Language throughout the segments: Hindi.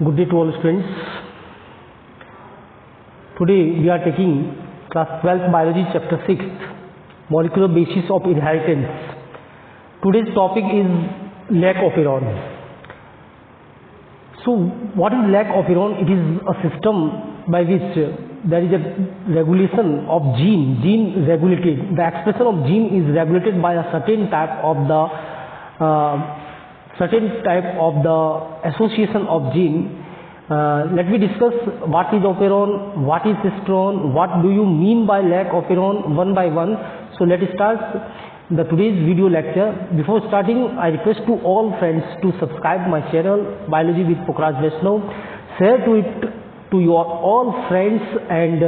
Good day to all students. Today we are taking class 12th biology chapter 6, molecular basis of inheritance. Today's topic is lack of iron. So what is lack of iron? It is a system by which there is a regulation of gene regulated. The expression of gene is regulated by a certain type of the association of gene. Let me discuss what is operon, what is histone, what do you mean by lack of iron one by one. So let us start today's video lecture. Before starting, I request to all friends to subscribe my channel Biology with Pukhraj Vaishnav, share to your all friends and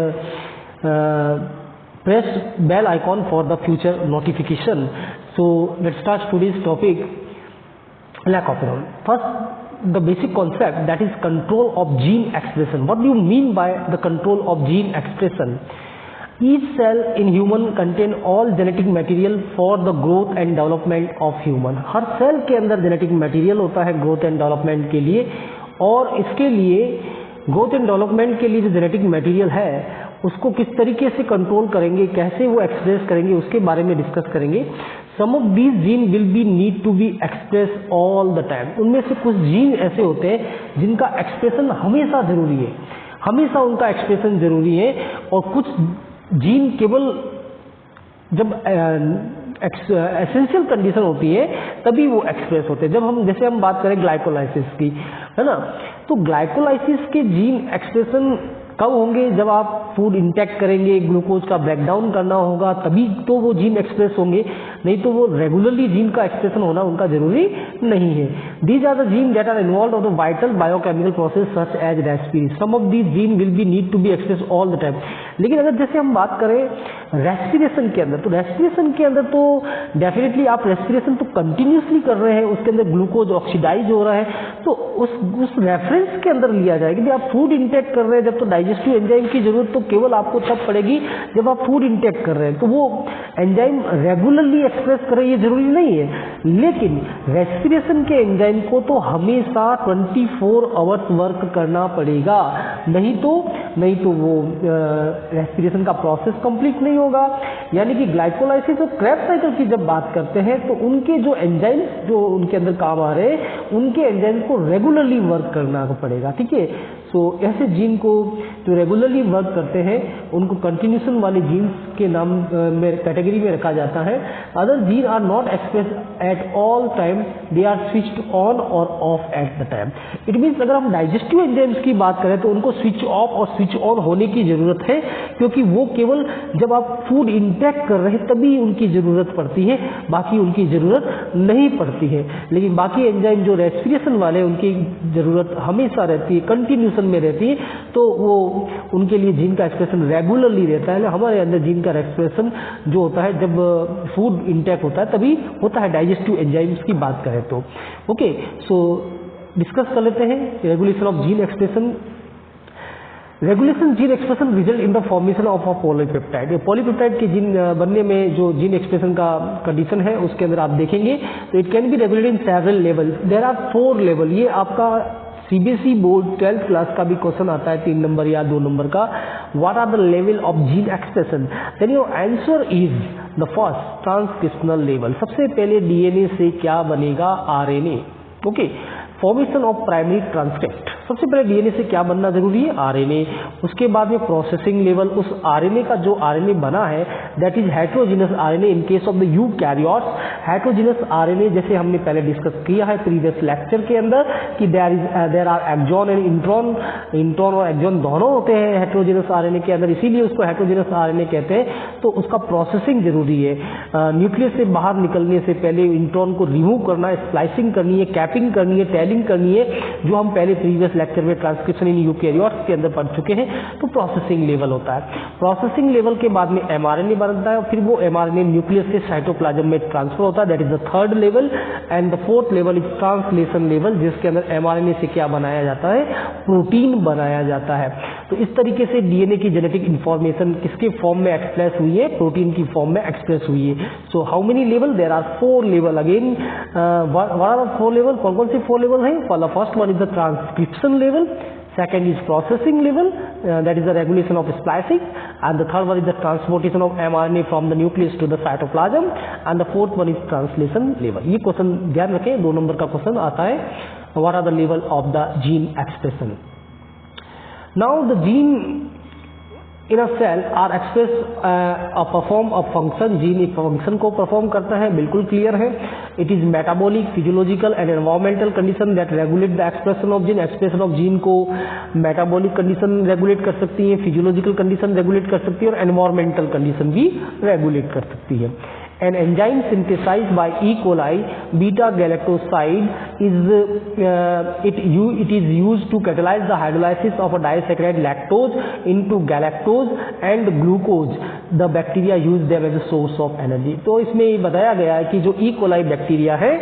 press bell icon for the future notification. So let's start today's topic, lack of iron. First, the basic concept, that is control of gene expression. What do you mean by the control of gene expression? Each cell in human contain all genetic material for the growth and development of human. हर सेल के अंदर जेनेटिक मटेरियल होता है ग्रोथ एंड डेवलपमेंट के लिए, और इसके लिए ग्रोथ एंड डेवलपमेंट के लिए जो जेनेटिक मटेरियल है उसको किस तरीके से कंट्रोल करेंगे, कैसे वो एक्सप्रेस करेंगे, उसके बारे में डिस्कस करेंगे. Some of these gene will be need to be express all the time. उनमें से कुछ जीन ऐसे होते हैं जिनका एक्सप्रेशन हमेशा जरूरी है, हमेशा उनका एक्सप्रेशन जरूरी है, और कुछ जीन केवल जब एसेंशियल कंडीशन होती है तभी वो एक्सप्रेस होते हैं. जब हम जैसे हम बात करें ग्लाइकोलाइसिस की, है ना, तो ग्लाइकोलाइसिस के जीन एक्सप्रेशन कब होंगे? जब आप फूड इंटेक करेंगे, ग्लूकोज का ब्रेकडाउन करना होगा, तभी तो वो जीन एक्सप्रेस होंगे, नहीं तो वो रेगुलरली जीन का एक्सप्रेशन होना उनका जरूरी नहीं है. These are the gene that are involve of the vital biochemical process such as respiration. Some of these gene will be need to be express all the time. लेकिन अगर जैसे हम बात करें रेस्पिरेशन के अंदर, तो रेस्पिरेशन के अंदर तो डेफिनेटली आप रेस्पिरेशन तो कंटिन्यूसली कर रहे हैं, उसके अंदर ग्लूकोज ऑक्सीडाइज हो रहा है, तो उस रेफरेंस के अंदर लिया जाएगा कि आप फूड इंटेक कर रहे हैं. जब तो डाइजेस्टिव एंजाइम की जरूरत तो केवल आपको तब पड़ेगी जब आप फूड इंटेक कर रहे हैं, तो वो एंजाइम रेगुलरली एक्सप्रेस करें ये जरूरी नहीं है. लेकिन रेस्पिरेशन के एंजाइम को तो हमेशा 24 आवर्स वर्क करना पड़ेगा, नहीं तो वो रेस्पिरेशन का प्रोसेस कंप्लीट नहीं होगा. यानी कि ग्लाइकोलाइसिस और क्रेब्स साइकिल की जब बात करते हैं तो उनके जो एंजाइम जो उनके अंदर काम आ रहे हैं, उनके एंजाइम को रेगुलरली वर्क करना पड़ेगा. ठीक है. सो ऐसे जीन को जो रेगुलरली वर्क करते हैं उनको कंटिन्यूशन वाले जीन्स के नाम में कैटेगरी में रखा जाता है. Other gene are not express at all time, they are switched on और off at the time. It means अगर हम डाइजेस्टिव एंजाइम्स की बात करें तो उनको स्विच ऑफ और स्विच ऑन होने की जरूरत है, क्योंकि वो केवल जब आप फूड इंटेक कर रहे हैं तभी उनकी जरूरत पड़ती है, बाकी उनकी जरूरत नहीं पड़ती है. लेकिन बाकी एंजाइम जो रेस्पिरेशन वाले उनकी जरूरत हमेशा रहती है, कंटिन्यूशन में रहती है, तो वो उनके लिए जीन का एक्सप्रेशन रेगुलरली रहता है. हमारे अंदर जीन का एक्सप्रेशन जो होता है जब फूड इंटेक होता है तभी होता है, डाइजेस्टिव एंजाइम्स की बात करें तो. ओके, सो डिस्कस कर लेते हैं regulation of gene expression. Regulation gene expression result in the formation of a polypeptide. Polypeptide के जीन बनने में जो जीन एक्सप्रेशन का कंडीशन है उसके अंदर आप देखेंगे तो it can be regulated in several level. There are 4 level. ये आपका सीबीएसई बोर्ड 12th क्लास का भी क्वेश्चन आता है 3 नंबर या 2 नंबर का. What are the level of gene expression? Then your answer is the first transcriptional level. सबसे पहले डीएनए से क्या बनेगा? RNA. Okay, formation of primary transcript. सबसे पहले डीएनए से क्या बनना जरूरी है? आरएनए. उसके बाद में प्रोसेसिंग लेवल, उस आरएनए का जो आरएनए बना है that is heterogeneous RNA in case of the eukaryotes. Heterogeneous RNA जैसे हमने पहले डिस्कस किया है प्रीवियस लेक्चर के अंदर कि there are exon and intron और एक्सॉन दोनों होते हैं हेटेरोजीनस आरएनए के अंदर, इसीलिए उसको हेटेरोजीनस आरएनए कहते हैं. तो उसका प्रोसेसिंग जरूरी है. न्यूक्लियस से बाहर निकलने से पहले इंट्रॉन को रिमूव करना है, स्प्लाइसिंग करनी है, कैपिंग करनी है, टेलिंग करनी है, जो हम पहले प्रीवियस लेक्चर में ट्रांसक्रिप्शन इन यूकैरियोट्स के अंदर पढ़ चुके हैं. तो प्रोसेसिंग लेवल होता है. प्रोसेसिंग लेवल के बाद में एमआरएनए बनता है और फिर वो एमआरएनए न्यूक्लियस से साइटोप्लाज्म में ट्रांसफर होता है. That is the 3rd level. And the 4th level is translation level, जिसके अंदर एमआरएनए से क्या बनाया जाता है? प्रोटीन बनाया जाता है. तो इस तरीके से डीएनए की जेनेटिक इंफॉर्मेशन किसके फॉर्म में एक्सप्रेस हुई है, प्रोटीन की फॉर्म में एक्सप्रेस हुई है। So how many level, there are 4 level. Again what are the 4 level, कौन कौन सी 4 लेवल है? For the first one is the transcription level, second is processing level, that is the regulation of splicing, and the third one is the transportation of mRNA from the nucleus to the cytoplasm, and the fourth one is translation level। ये क्वेश्चन ध्यान रखें, 2 नंबर का क्वेश्चन आता है, what are the level of the gene expression। Now the gene in a cell are expressed perform a function। Gene एक फंक्शन को परफॉर्म करता है, बिल्कुल क्लियर है। It is metabolic, physiological and environmental condition that regulate the expression of gene. Expression of gene को मेटाबॉलिक कंडीशन रेगुलेट कर सकती है, फिजियोलॉजिकल कंडीशन रेगुलेट कर सकती है और एनवायरमेंटल कंडीशन भी रेगुलेट कर सकती है। An enzyme synthesized by E. coli beta galactoside it is used to catalyze the hydrolysis of a disaccharide lactose into galactose and glucose। The bacteria use them as a source of energy। तो इसमें ये बताया गया है कि जो E. coli बैक्टीरिया है,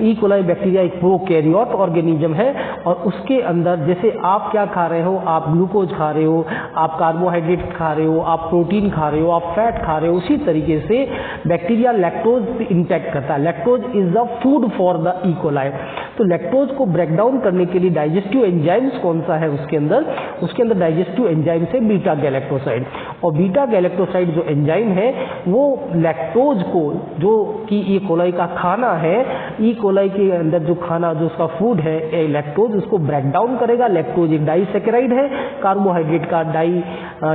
E. coli बैक्टीरिया एक प्रोकैरियोट ऑर्गेनिज्म है और उसके अंदर जैसे आप क्या खा रहे हो, आप ग्लूकोज खा रहे हो, आप कार्बोहाइड्रेट खा रहे हो, आप प्रोटीन खा रहे हो, आप फैट खा रहे हो, उसी तरीके से बैक्टीरिया लैक्टोज इंटेक्ट करता है। Lactose is the food for the E coli. तो लैक्टोज को ब्रेक डाउन करने के लिए डाइजेस्टिव एंजाइम्स कौन सा है उसके अंदर डाइजेस्टिव एंजाइम्स है बीटा गैलेक्टोसाइड। और बीटा गैलेक्टोसाइड जो एंजाइम है वो लैक्टोज को, जो कि ई कोलाई का खाना है, ई कोलाई के अंदर जो खाना, जो उसका फूड है लैक्टोज, उसको ब्रेक डाउन करेगा। लैक्टोज एक डाइसैकेराइड है, कार्बोहाइड्रेट का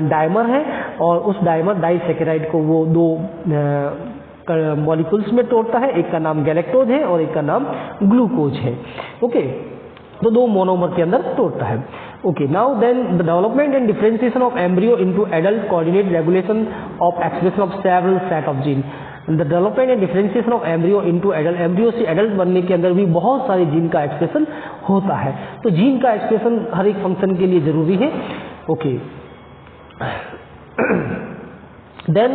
डाइमर है और उस डाइसैकेराइड को वो 2 मॉलिक्यूल्स में तोड़ता है, एक का नाम गैलेक्टोज है और एक का नाम ग्लूकोज है। ओके, तो 2 मोनोमर के अंदर तोड़ता है। Okay, now then the development and differentiation of embryo into adult coordinate regulation of expression of several set of gene. The development and differentiation of embryo into adult, embryo से एडल्ट बनने के अंदर भी बहुत सारे जीन का एक्सप्रेशन होता है। तो जीन का एक्सप्रेशन हर एक फंक्शन के लिए जरूरी है। Okay, then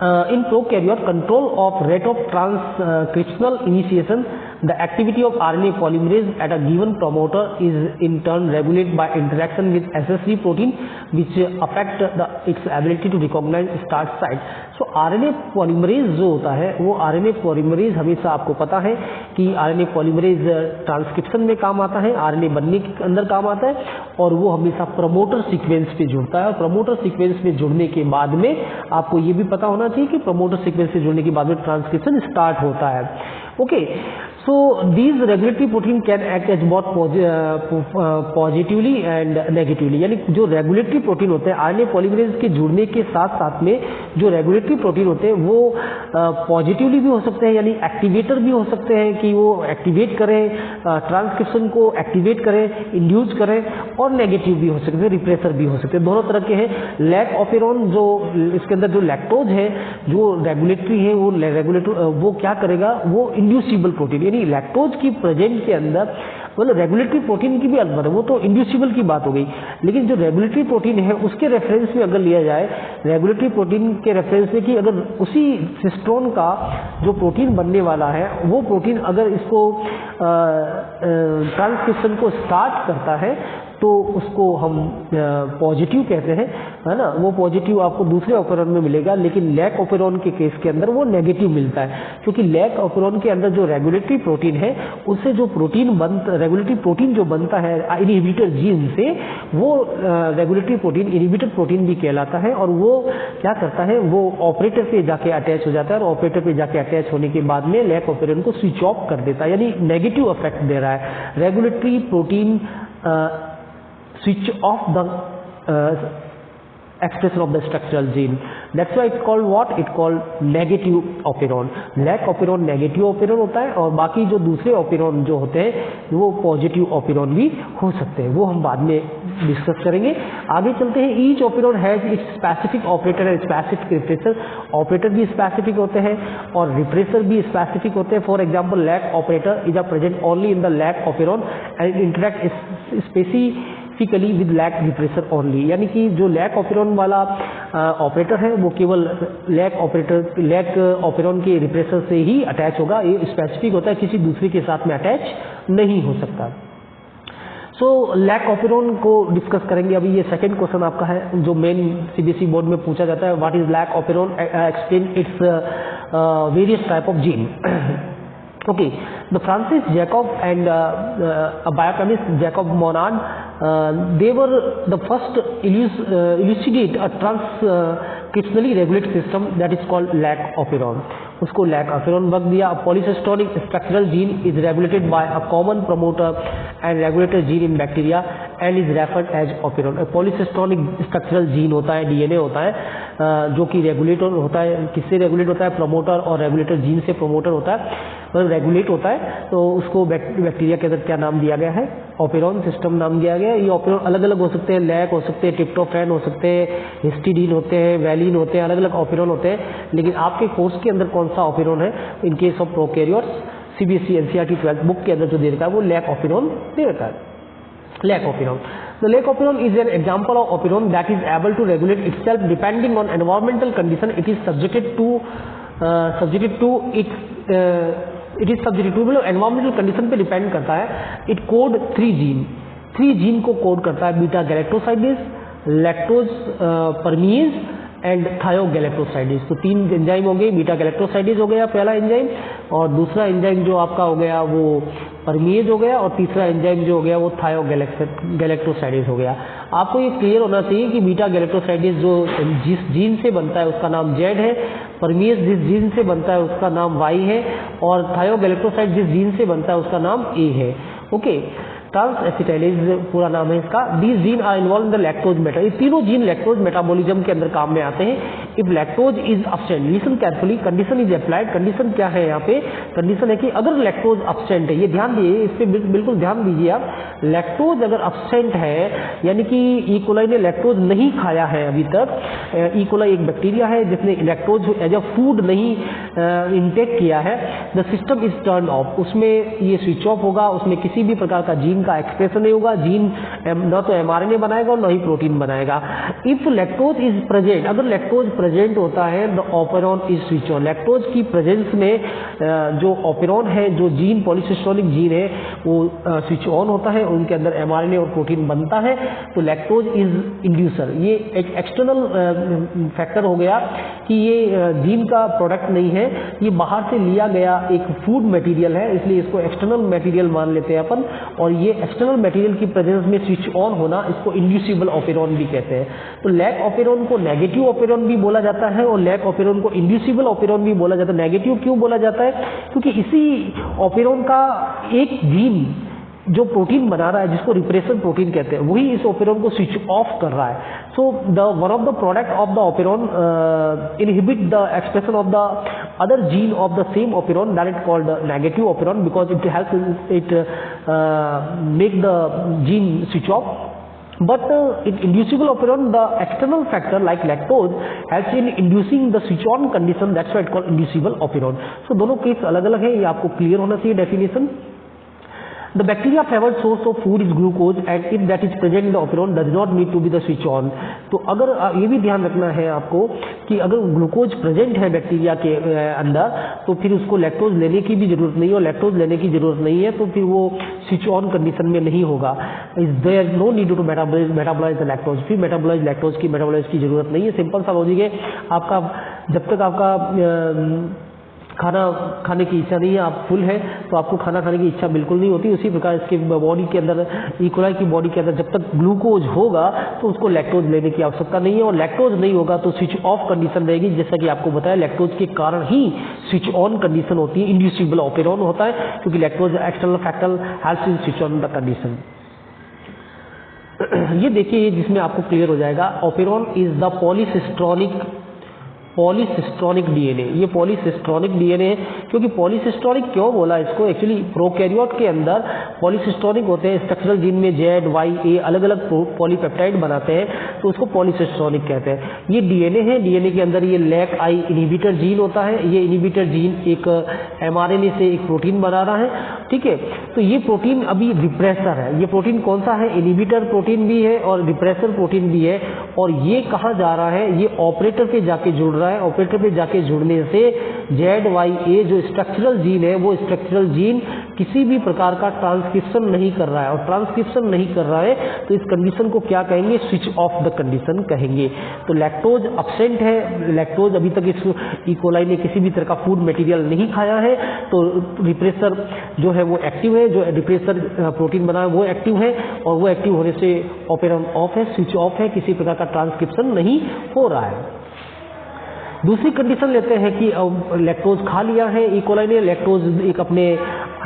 in prokaryote, control of rate of transcriptional initiation, the activity of RNA polymerase at a given promoter is in turn regulated by interaction with ancestry protein which affect its ability to recognize start site। So RNA polymerase जो होता है वो RNA polymerase हमेशा आपको पता है कि RNA polymerase ट्रांसक्रिप्शन में काम आता है, RNA बनने के अंदर काम आता है और वो हमेशा प्रमोटर सीक्वेंस पे जुड़ता है। और प्रमोटर सीक्वेंस में जुड़ने के बाद में आपको ये भी पता होना चाहिए कि प्रमोटर सीक्वेंस से जुड़ने के बाद में ट्रांसक्रिप्शन स्टार्ट होता है। Okay, so these regulatory protein can act as both positively and negatively. यानी जो रेगुलेटरी प्रोटीन होते हैं आरएनए पॉलीमरेज के जुड़ने के साथ साथ में जो रेगुलेटरी प्रोटीन होते हैं वो पॉजिटिवली भी हो सकते हैं, यानी एक्टिवेटर भी हो सकते हैं कि वो एक्टिवेट करें, ट्रांसक्रिप्शन को एक्टिवेट करें, इंड्यूस करें, और नेगेटिव भी हो सकते हैं, रिप्रेसर भी हो सकते हैं, दोनों तरह के हैं। लैक ऑपेरॉन जो इसके अंदर जो लैक्टोज है जो रेगुलेटरी है वो क्या करेगा, वो इंड्यूसिबल प्रोटीन, यानी लैक्टोज की प्रेजेंट के अंदर मतलब रेगुलेटरी प्रोटीन की भी अलग है, वो तो इंड्यूसिबल की बात हो गई, लेकिन जो रेगुलेटरी प्रोटीन है उसके रेफरेंस में अगर लिया जाए, रेगुलेटरी प्रोटीन के रेफरेंस में कि अगर उसी सिस्टोन का जो प्रोटीन बनने वाला है वो प्रोटीन अगर इसको ट्रांसक्रिप्शन को स्टार्ट करता है तो उसको हम पॉजिटिव कहते हैं, है ना। वो पॉजिटिव आपको दूसरे ऑपेरॉन में मिलेगा, लेकिन लैक ऑपेरॉन के केस के अंदर वो नेगेटिव मिलता है, क्योंकि लैक ऑपेरॉन के अंदर जो रेगुलेटरी प्रोटीन है उससे जो रेगुलेटरी प्रोटीन जो बनता है इनहिबिटर जीन से, वो रेगुलेटरी प्रोटीन इनहिबिटर प्रोटीन भी कहलाता है। और वो क्या करता है, वो ऑपरेटर पे जाके अटैच हो जाता है और ऑपरेटर पे जाके अटैच होने के बाद में लैक ऑपेरॉन को स्विच ऑफ कर देता है, यानी नेगेटिव इफेक्ट दे रहा है। Regulatory protein switch off the expression of the structural gene. That's why it's called what? It's called negative operon. Lack operon negative operon होता है और बाकी जो दूसरे operon जो होते हैं वो positive operon भी हो सकते हैं, वो हम बाद में डिस्कस करेंगे। आगे चलते हैं। Each operon has its specific operator and specific repressor. Operator भी specific होते हैं और repressor भी specific होते हैं। For example, lack operator is present only in the lack operon and interact specifically with lac repressor only, यानी कि जो लैक ऑपेरॉन वाला ऑपरेटर है वो केवल लैक ऑपेरॉन के रिप्रेसर से ही अटैच होगा, ये स्पेसिफिक होता है, किसी दूसरे के साथ में अटैच नहीं हो सकता। सो लैक ऑपेरॉन को डिस्कस करेंगे अभी। ये सेकंड क्वेश्चन आपका है जो मेन सीबीएसई बोर्ड में पूछा जाता है, what is lac operon, explain its various type of gene. Okay, the Francis Jacob and a biochemist Jacob Monod, they were the first elucidate a transcriptionally regulated system that is called lac operon. उसको lac operon वर्ग दिया। Polycystonic structural gene is regulated by a common promoter and regulator gene in bacteria and is referred as operon. Polycystonic structural gene होता है, DNA होता है जो कि रेगुलेटर होता है। किससे रेगुलेट होता है? प्रमोटर और रेगुलेटर जीन से प्रमोटर होता है, मतलब रेगुलेट होता है। तो उसको बैक्टीरिया के अंदर क्या नाम दिया गया है? ऑपेरॉन सिस्टम नाम दिया गया है। ये ऑपेरॉन अलग अलग हो सकते हैं, लैक हो सकते हैं, ट्रिप्टोफैन हो सकते हैं, हिस्टिडीन होते हैं, वैलिन होते हैं, अलग अलग ऑपेरॉन होते हैं। लेकिन आपके कोर्स के अंदर कौन सा ऑपेरॉन है? In case of prokaryotes CBSE NCERT 12th book के अंदर जो दे रखा है वो लैक ऑपेरॉन दे रखा है, lac operon. The lac operon is an example of operon that is able to regulate itself depending on environmental condition. It is subjected to मतलब environmental condition पे डिपेंड करता है। It code 3 जीन को कोड करता है, बीटा गैलेक्टोसाइडेज, लैक्टोज परमीज एंड थायोगैलेक्टोसाइडेज। तो 3 एंजाइम हो गए, बीटा गैलेक्टोसाइडेज हो गया पहला एंजाइम, और दूसरा एंजाइम जो आपका हो गया वो परमीज हो गया, और तीसरा एंजाइम जो हो गया वो थायोगैलेक्टोसाइडेज हो गया। आपको ये क्लियर होना चाहिए कि बीटा गैलेक्टोसाइडेज जो जिस जीन से बनता है उसका नाम जेड है, परमीज जिस जीन से बनता है उसका नाम वाई है, और थायोगैलेक्टोसाइड जिस जीन से बनता है उसका नाम ए है। ओके, ट्रांस एसिटाइलेज पूरा नाम है इसका। These gene are involve in the lactose meta, ये तीनों जीन लैक्टोज मेटाबॉलिज्म के अंदर काम में आते हैं। If lactose is absent, listen carefully, condition is applied. Condition क्या है यहाँ पे? कंडीशन है कि अगर लैक्टोज अब्सेंट है, ये ध्यान दिए, इस पे बिल्कुल ध्यान दीजिए आप। लैक्टोज अगर अब्सेंट है यानी कि ई कोलाई ने लैक्टोज नहीं खाया है अभी तक। ई कोलाई एक बैक्टीरिया है जिसने लैक्टोज एज अ फूड नहीं इनटेक किया है। The system is turn off, उसमें ये स्विच ऑफ होगा, उसमें किसी भी प्रकार का जीन का एक्सप्रेशन नहीं होगा। जीन न तो एमआरएनए बनाएगा और न ही प्रोटीन बनाएगा। इफ लैक्टोज इज प्रेजेंट, अगर लैक्टोज प्रेजेंट होता है the operon is switch on. Lactose की प्रेजेंस में जो ऑपेरॉन है, जो जीन पॉलीसिस्टोनिक जीन है वो स्विच ऑन होता है, उनके अंदर एमआरएनए और प्रोटीन बनता है। तो लैक्टोज इज इंड्यूसर, ये एक एक्सटर्नल फैक्टर हो गया कि ये जीन का प्रोडक्ट नहीं है, ये बाहर से लिया गया एक फूड मटेरियल है, इसलिए इसको एक्सटर्नल मटेरियल मान लेते हैं अपन। और ये एक्सटर्नल मटेरियल की प्रेजेंस में स्विच ऑन होना, इसको इंड्यूसिबल ऑपेरॉन भी कहते हैं। तो लैक ऑपेरॉन को नेगेटिव ऑपेरॉन भी बोला जाता है और लैक ऑपेरॉन को इंड्यूसिबल ऑपेरॉन भी बोला जाता है। नेगेटिव क्यों बोला जाता है? क्योंकि इसी ऑपेरॉन का एक जीन जो प्रोटीन बना रहा है, जिसको रिप्रेसर प्रोटीन कहते हैं, वही इस ऑपेरॉन को स्विच ऑफ कर रहा है। So one of the product of the operon inhibit the expression of the other gene of the same operon, that is called negative operon, because it helps it make the gene switch off. But in inducible operon, the external factor like lactose helps in inducing the switch on condition, that's why it called inducible operon. So दोनों केस अलग अलग है, ये आपको क्लियर होना चाहिए definition. The bacteria favored source of food is glucose and if that is present in the operon does not need to be the switch on. तो अगर ये भी ध्यान रखना है आपको कि अगर ग्लूकोज प्रेजेंट है बैक्टीरिया के अंदर तो फिर उसको लैक्टोज लेने की भी जरूरत नहीं है, और लैक्टोज लेने की जरूरत नहीं है तो फिर वो स्विच ऑन कंडीशन में नहीं होगा। Is there no need to metabolise the lactose, फिर मेटाबोलाइज लैक्टोज की मेटाबोलाइज की जरूरत नहीं है। सिंपल सा लॉजिक है आपका, जब तक आपका खाना खाने की इच्छा नहीं है, आप फुल है तो आपको खाना खाने की इच्छा बिल्कुल नहीं होती। उसी प्रकार इसके बॉडी के अंदर, ई कोलाई की बॉडी के अंदर जब तक ग्लूकोज होगा तो उसको लैक्टोज लेने की आवश्यकता नहीं है, और लैक्टोज नहीं होगा तो स्विच ऑफ कंडीशन रहेगी। जैसा कि आपको बताया, लैक्टोज के कारण ही स्विच ऑन कंडीशन होती है, इंड्यूसिबल ऑपेरॉन होता है, क्योंकि lactose external factor helps in switch on the condition. ये देखिए, जिसमें आपको क्लियर हो जाएगा, ऑपेरॉन इज द पॉलीसिस्टोनिक डीएनए। ये पॉलीसिस्टोनिक डीएनए है, क्योंकि पॉलीसिस्टोनिक क्यों बोला इसको? एक्चुअली प्रोकैरियोट के अंदर पॉलीसिस्टोनिक होते हैं, स्ट्रक्चरल जीन में जेड वाई ए अलग अलग पॉलीपेप्टाइड बनाते हैं, तो उसको पॉलीसिस्टोनिक कहते हैं। ये डीएनए है, डीएनए के अंदर ये लैक आई इनहिबिटर जीन होता है। ये इनहिबिटर जीन एक एमआरएनए से एक प्रोटीन बना रहा है, ठीक है। तो ये प्रोटीन अभी रिप्रेसर है। ये प्रोटीन कौन सा है? इनहिबिटर प्रोटीन भी है और रिप्रेसर प्रोटीन भी है। और ये कहाँ जा रहा है? ये ऑपरेटर पे जाके जुड़ रहा है। ऑपरेटर पे जाके जुड़ने से जेड वाई ए जो स्ट्रक्चरल जीन है, वो स्ट्रक्चरल जीन किसी भी प्रकार का ट्रांसक्रिप्शन नहीं कर रहा है, और ट्रांसक्रिप्शन नहीं कर रहा है तो इस कंडीशन को क्या कहेंगे, स्विच ऑफ द कंडीशन कहेंगे। तो लैक्टोज अब्सेंट है, लैक्टोज अभी तक इस ई कोलाई ने किसी भी तरह का फूड मटेरियल नहीं खाया है, तो रिप्रेसर जो है वो एक्टिव है, जो रिप्रेसर प्रोटीन बना है वो एक्टिव है, और वो एक्टिव होने से ऑपरेरन ऑफ है, स्विच ऑफ है, किसी प्रकार का ट्रांसक्रिप्शन नहीं हो रहा है। दूसरी कंडीशन लेते हैं कि लैक्टोज खा लिया है ई कोलाई ने, लैक्टोज एक अपने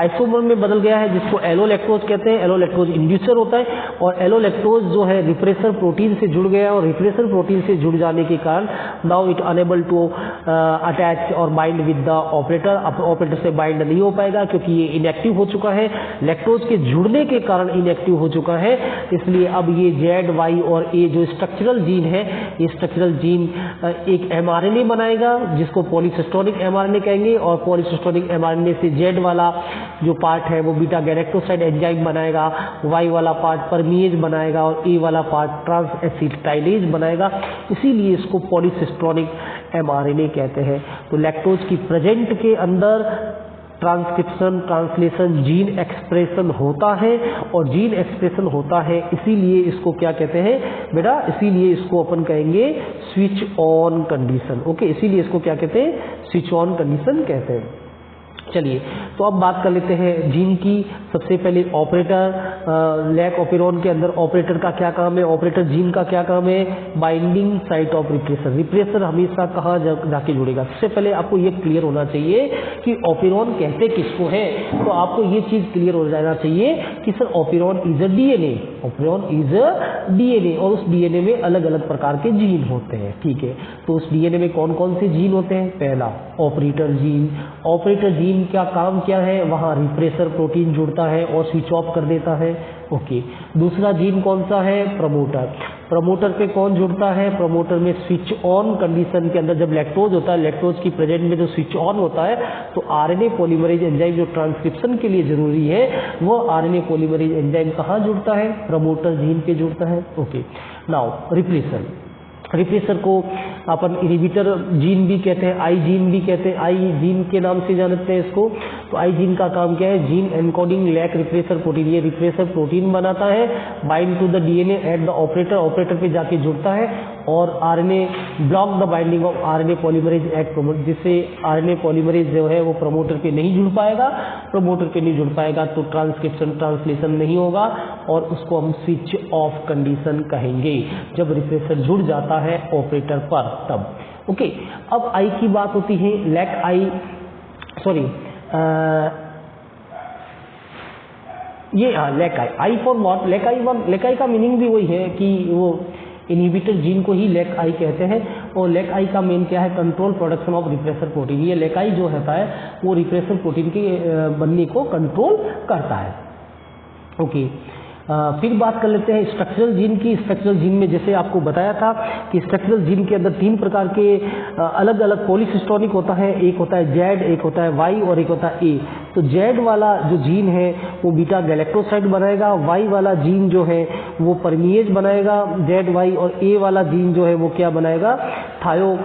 आइसोमर में बदल गया है जिसको एलोलैक्टोज कहते हैं, एलोलैक्टोज इंड्यूसर होता है, और एलोलैक्टोज जो है रिप्रेसर प्रोटीन से जुड़ गया है, और रिप्रेसर प्रोटीन से जुड़ जाने के कारण now it unable to attach और बाइंड विद द ऑपरेटर, अब ऑपरेटर से बाइंड नहीं हो पाएगा क्योंकि ये इनएक्टिव हो चुका है, लैक्टोज के जुड़ने के कारण इनएक्टिव हो चुका है, इसलिए अब ये जेड वाई और ए जो स्ट्रक्चरल जीन है, ये स्ट्रक्चरल जीन एक एमआरएनए बनाएगा जिसको पॉलीसिस्टोनिक एमआरएनए कहेंगे, और पॉलीसिस्टोनिक एमआरएनए से जेड वाला जो पार्ट है वो बीटा गैलेक्टोसाइड एंजाइम बनाएगा, वाई वाला पार्ट परमीएज बनाएगा, और ए वाला पार्ट ट्रांस एसिटाइलेज बनाएगा, इसीलिए इसको पॉलीसिस्टोनिक एमआरएनए कहते हैं। तो लैक्टोज की प्रेजेंट के अंदर ट्रांसक्रिप्शन, ट्रांसलेशन, जीन एक्सप्रेशन होता है, और जीन एक्सप्रेशन होता है इसीलिए इसको क्या कहते हैं बेटा, इसीलिए इसको अपन कहेंगे स्विच ऑन कंडीशन। ओके, इसीलिए इसको क्या कहते हैं, स्विच ऑन कंडीशन कहते हैं। चलिए तो अब बात कर लेते हैं जीन की। सबसे पहले ऑपरेटर, लैक ऑपेरॉन के अंदर ऑपरेटर का क्या काम है, ऑपरेटर जीन का क्या काम है, binding site of repressor. Repressor हमेशा कहाँ जाके जुड़ेगा, सबसे पहले आपको ये क्लियर होना चाहिए कि ऑपेरॉन कहते किसको है, तो आपको ये चीज क्लियर हो जाना चाहिए कि sir operon is a DNA, operon is a DNA, और उस डीएनए में अलग अलग प्रकार के जीन होते हैं। ठीक है, तो उस डीएनए में कौन कौन से जीन होते हैं, पहला ऑपरेटर जीन। ऑपरेटर जीन क्या काम क्या है, वहां रिप्रेसर प्रोटीन जुड़ता है और स्विच ऑफ कर देता है। ओके, दूसरा जीन कौन सा है, प्रमोटर। प्रमोटर पे कौन जुड़ता है, प्रमोटर में स्विच ऑन कंडीशन के अंदर जब लैक्टोज होता है, लैक्टोज की प्रेजेंट में जो स्विच ऑन होता है तो आरएनए पॉलीमरेज एंजाइम जो ट्रांसक्रिप्शन के लिए जरूरी है वो आरएनए पॉलीमरेज एंजाइम कहाँ जुड़ता है, प्रमोटर जीन पे जुड़ता है। Okay, now repressor. रिप्रेसर को अपन इनहिबिटर जीन भी कहते हैं, आई जीन भी कहते हैं, आई जीन के नाम से जानते हैं इसको। तो आई जीन का काम क्या है, gene encoding lac repressor protein, ये रिप्रेसर प्रोटीन बनाता है, bind to the DNA at the operator, operator पे जाके जुड़ता है, और RNA block the binding of RNA polymerase at promoter, जिससे आरएनए पॉलीमरेज जो है वो प्रमोटर पे नहीं जुड़ पाएगा, प्रमोटर पे नहीं जुड़ पाएगा तो ट्रांसक्रिप्शन ट्रांसलेशन नहीं होगा, और उसको हम स्विच ऑफ कंडीशन कहेंगे जब रिप्रेसर जुड़ जाता है ऑपरेटर पर तब। ओके, अब आई की बात होती है, लैक आई, सॉरी ये lac I, I for what, lac I one, lac I का मीनिंग भी वही है कि वो इनहिबिटर जीन को ही लैक आई कहते हैं, और लैक आई का मेन क्या है, control production of repressor protein. ये लैक आई जो होता है वो रिप्रेसर प्रोटीन के बनने को कंट्रोल करता है। ओके, फिर बात कर लेते हैं स्ट्रक्चरल जीन की। स्ट्रक्चरल जीन में जैसे आपको बताया था कि स्ट्रक्चरल जीन के अंदर तीन प्रकार के अलग अलग पॉलीसिस्टोनिक होता है, एक होता है जेड, एक होता है वाई और एक होता है ए। तो जेड वाला जो जीन है वो बीटा गैलेक्टोसाइड बनाएगा, वाई वाला जीन जो है वो परमीएज बनाएगा जेड वाई, और ए वाला जीन जो है वो क्या बनाएगा, थायो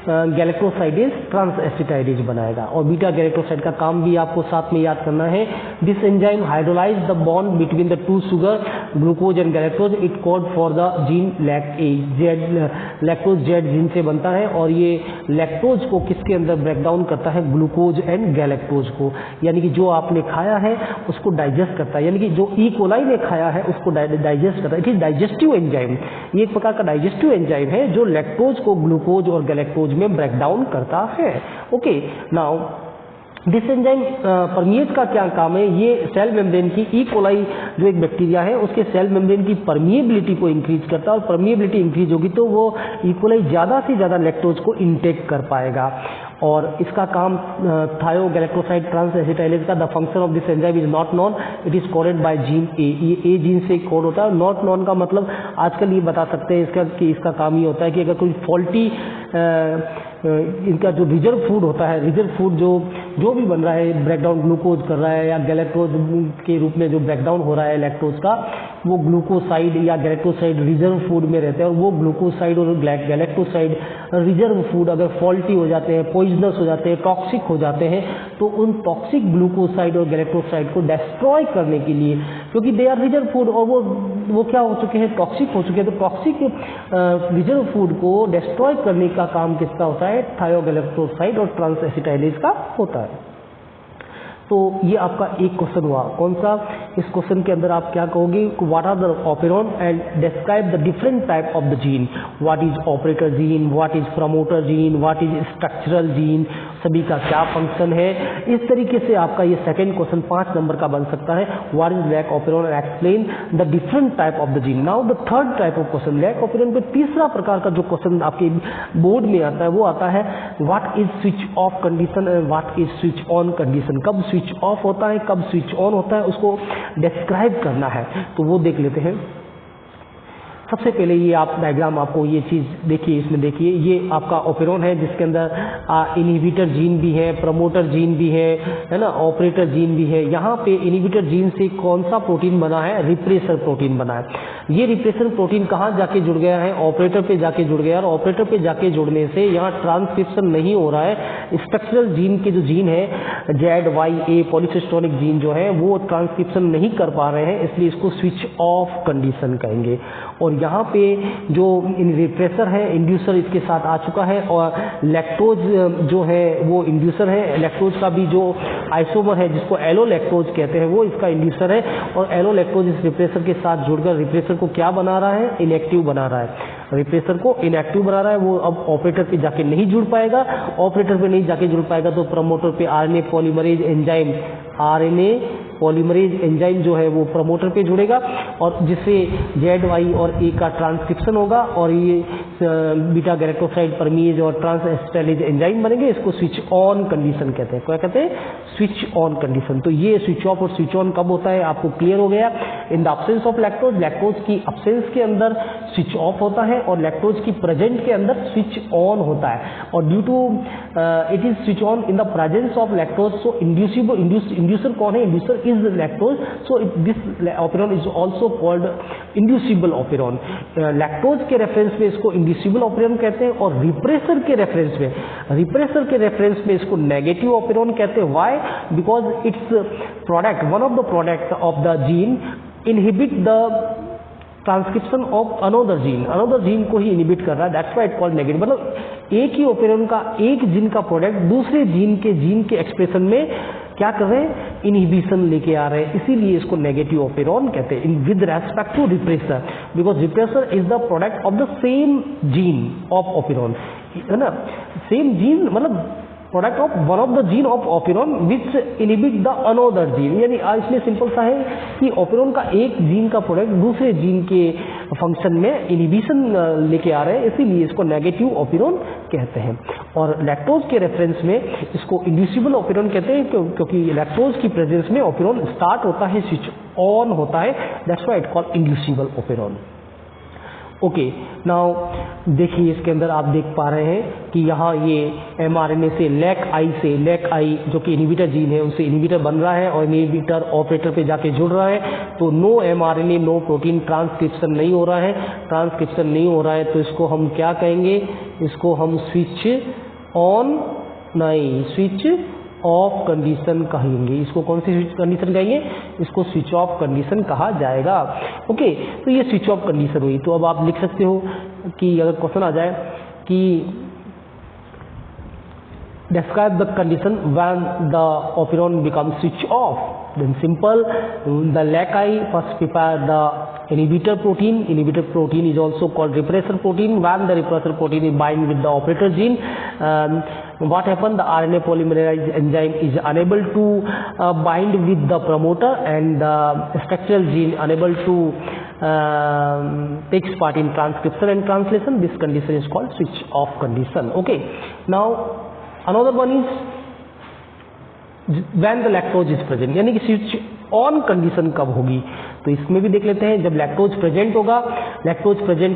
गैलेक्टोसाइडेज ट्रांस एसिटाइडेज बनाएगा। और बीटा गैलेक्टोसाइड का काम भी आपको साथ में याद करना है, this enzyme hydrolyse the bond between the two sugar glucose and galactose, it code for the gene lac A, Z lactose Z gene से बनता है, और ये लैक्टोज को किसके अंदर ब्रेक डाउन करता है, ग्लूकोज एंड गैलेक्टोज को, यानी कि जो आपने खाया है उसको डाइजेस्ट करता है, यानी कि जो ई कोलाई ने खाया है उसको डाइजेस्ट करता है। इट इज डाइजेस्टिव एंजाइम, ये एक प्रकार का डाइजेस्टिव एंजाइम है जो लैक्टोज को ग्लूकोज और गैलेक्टोज में ब्रेक डाउन करता है। ओके, नाउ दिस एंजाइम परमीएज का क्या काम है, ये सेल मेम्ब्रेन की, ई कोलाई जो एक बैक्टीरिया है उसके सेल मेम्ब्रेन की परमिएबिलिटी को इंक्रीज करता है, और परमिएबिलिटी इंक्रीज होगी तो वो ई कोलाई ज्यादा से ज्यादा लैक्टोज को इनटेक कर पाएगा। और इसका काम थायो गैलेक्टोसाइड ट्रांस एसिटाइलेज का, the function of this enzyme is not known, it is coded by gene A, ये ए जीन से कोड होता है। नॉट नोन का मतलब आजकल ये बता सकते हैं इसका कि इसका काम ये होता है कि अगर कोई फॉल्टी इनका जो रिजर्व फूड होता है, रिजर्व फूड जो भी बन रहा है, ब्रेकडाउन ग्लूकोज कर रहा है या गैलेक्टोज के रूप में जो ब्रेकडाउन हो रहा है लैक्टोज का, वो ग्लूकोसाइड या गैलेक्टोसाइड रिजर्व फूड में रहते हैं, और वो ग्लूकोसाइड और गैलेक्टोसाइड रिजर्व फूड अगर फॉल्टी हो जाते हैं, पॉइजनस हो जाते हैं, टॉक्सिक हो जाते हैं, तो उन टॉक्सिक ग्लूकोसाइड और गैलेक्टोसाइड को डिस्ट्रॉय करने के लिए, क्योंकि दे आर रिजर्व फूड और वो क्या हो चुके हैं, टॉक्सिक हो चुके हैं, तो टॉक्सिक रिजर्व फूड को डिस्ट्रॉय करने का काम किसका होता है, थायोगैलेक्टोसाइड और ट्रांस एसिटाइलेज का होता है। तो ये आपका एक क्वेश्चन हुआ। कौन सा? इस क्वेश्चन के अंदर आप क्या कहोगे, what are the operon and describe the different type of the gene, what is operator gene, what is promoter gene, what is structural gene, सभी का क्या फंक्शन है। इस तरीके से आपका ये सेकंड क्वेश्चन 5 नंबर का बन सकता है, what is lac operon and explain the different type of the gene. Now the third type of question, lac operon पे तीसरा प्रकार का जो क्वेश्चन आपके बोर्ड में आता है वो आता है, what is switch off condition and what is switch on condition. कब स्विच ऑफ होता है, कब स्विच ऑन होता है, उसको डिस्क्राइब करना है। तो वो देख लेते हैं। सबसे पहले ये आप डायग्राम, आपको ये चीज़ देखिए, इसमें देखिए, ये आपका ऑपेरॉन है जिसके अंदर इनहिबिटर जीन भी है, प्रमोटर जीन भी है ना, ऑपरेटर जीन भी है। यहाँ पे इनहिबिटर जीन से कौन सा प्रोटीन बना है, रिप्रेसर प्रोटीन बना है। ये रिप्रेसर प्रोटीन कहाँ जाके जुड़ गया है, ऑपरेटर पे जाके जुड़ गया, और ऑपरेटर पे जाके जुड़ने से यहाँ ट्रांसक्रिप्शन नहीं हो रहा है। स्ट्रक्चरल जीन के जो जीन है ZYA पॉलीसिस्टोनिक जीन जो है वो ट्रांसक्रिप्शन नहीं कर पा रहे हैं, इसलिए इसको स्विच ऑफ कंडीशन कहेंगे। और यहाँ पे जो रिप्रेसर है, इंड्यूसर इसके साथ आ चुका है, और लैक्टोज जो है वो इंड्यूसर है। लैक्टोज का भी जो आइसोमर है जिसको एलोलैक्टोज कहते हैं वो इसका इंड्यूसर है, और एलोलैक्टोज इस रिप्रेसर के साथ जुड़कर रिप्रेसर को क्या बना रहा है, इनएक्टिव बना रहा है। रिप्रेसर को इनएक्टिव बना रहा है, वो अब ऑपरेटर पे जाके नहीं जुड़ पाएगा। ऑपरेटर पे नहीं जाके जुड़ पाएगा तो प्रमोटर पे RNA polymerase enzyme, RNA polymerase enzyme जो है वो प्रमोटर पे जुड़ेगा, और जिससे ZY और A का ट्रांसक्रिप्शन होगा, और ये बीटा गैलेक्टोसाइड परमीज और ट्रांस एसिटाइलेज एंजाइम बनेंगे। इसको स्विच ऑन कंडीशन कहते हैं। क्या कहते हैं? Switch on condition. तो ये स्विच ऑफ और स्विच ऑन कब होता है आपको क्लियर हो गया। इन the absence of lactose, lactose की अब्सेंस के अंदर स्विच ऑफ होता है, और लैक्टोज की प्रेजेंट के अंदर स्विच ऑन होता है। और due to it is switch on in the presence of lactose, so inducer कौन है, inducer is lactose, so this operon is also called inducible operon. Lactose के रेफरेंस में इसको इंड्यूसिबल ऑपेरॉन कहते हैं, और रिप्रेसर के रेफरेंस में इसको नेगेटिव ऑपेरॉन कहते हैं। Why? Because it's product, one of the product of the gene inhibit the transcription of another gene को ही इनहिबिट कर रहा है, that's why it called negative. मतलब एक ही ऑपेरॉन का, एक जीन का प्रोडक्ट दूसरे जीन के एक्सप्रेशन में क्या कर रहे हैं, इनहिबिशन लेके आ रहे हैं, इसीलिए इसको नेगेटिव ऑपेरॉन कहते हैं with respect to repressor, because repressor is the product of the same gene of operon, है ना। सेम जीन मतलब product of one of the gene of operon which inhibit the another gene. यानी इसमें सिंपल सा है कि ऑपेरॉन का एक जीन का प्रोडक्ट दूसरे जीन के फंक्शन में इनहिबिशन लेके आ रहे हैं, इसीलिए इसको नेगेटिव ऑपेरॉन कहते हैं। और लैक्टोज के रेफरेंस में इसको इंड्यूसिबल ऑपेरॉन कहते हैं, क्योंकि लैक्टोज की प्रेजेंस में ऑपेरॉन स्टार्ट होता है, स्विच ऑन होता है, that's why it called inducible operon. Okay, now देखिए इसके अंदर आप देख पा रहे हैं कि यहाँ ये mRNA से लैक आई जो कि इनहिबिटर जीन है उनसे इनहिबिटर बन रहा है, और इनहिबिटर ऑपरेटर पे जाके जुड़ रहा है। तो no mRNA no protein, transcription नहीं हो रहा है। ट्रांसक्रिप्शन नहीं हो रहा है तो इसको हम क्या कहेंगे, इसको हम स्विच ऑन नहीं, स्विच ऑफ कंडीशन कहेंगे। इसको कौन सी स्विच कंडीशन कहेंगे, इसको स्विच ऑफ कंडीशन कहा जाएगा। ओके, तो ये स्विच ऑफ कंडीशन हुई। तो अब आप लिख सकते हो कि अगर क्वेश्चन आ जाए कि describe the condition when the operon becomes switch off, then simple, the LACI first prepare the inhibitor protein is also called repressor protein. When the repressor protein is bind with the operator gene, what happen, the RNA polymerase enzyme is unable to bind with the promoter, and the structural gene unable to takes part in transcription and translation. This condition is called switch off condition. Okay, now another one is when the lactose is present, यानी कि स्विच ऑन कंडीशन कब होगी। तो तो इसमें भी देख लेते हैं। जब लैक्टोज प्रेजेंट